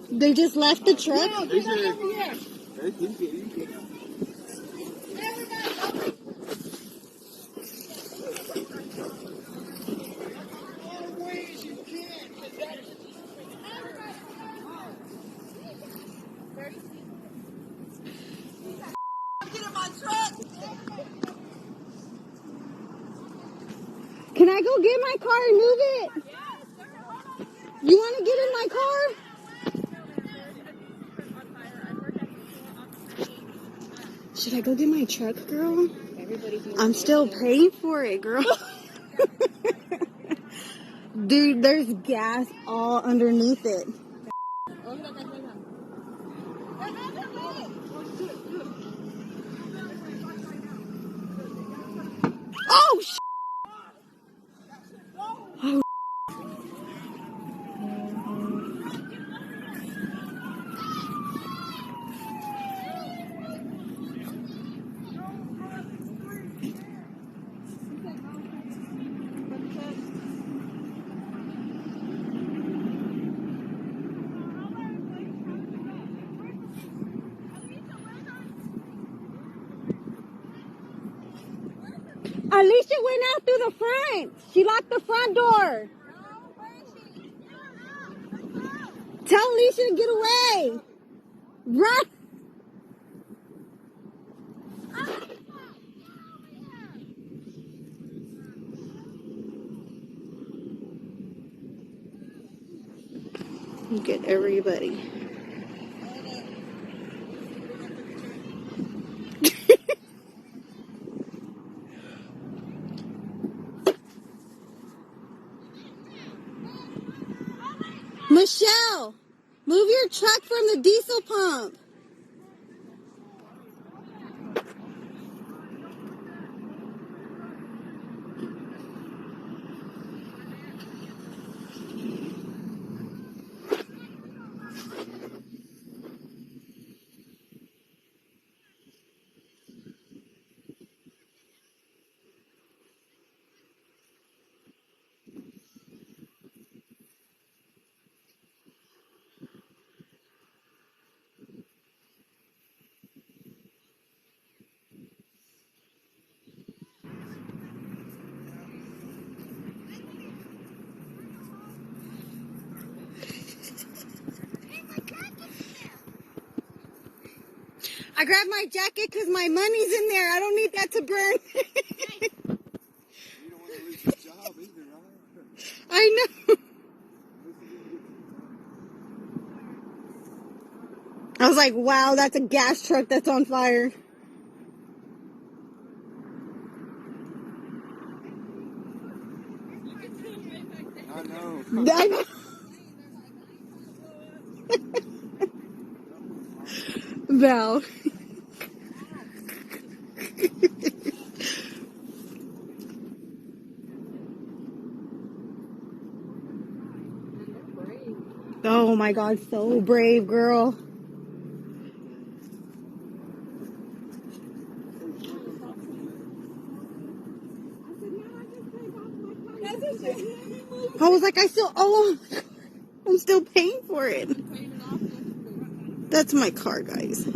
They just left the truck? No, they're not over yet. Can I go get my car and move it? You want to get in my car? Should I go get my truck, girl? I'm still paying for it, girl. Dude, there's gas all underneath it. Oh, sh**. Oh. Alicia went out through the front. She locked the front door. Tell Alicia to get away. Run. Get everybody. Michelle, move your truck from the diesel pump. I grabbed my jacket because my money's in there. I don't need that to burn. You don't want to lose your job either, right? I know. I was like, wow, that's a gas truck that's on fire. I know. I know. Val. Oh my God, so brave, girl. I was like, oh, I'm still paying for it. That's my car, guys.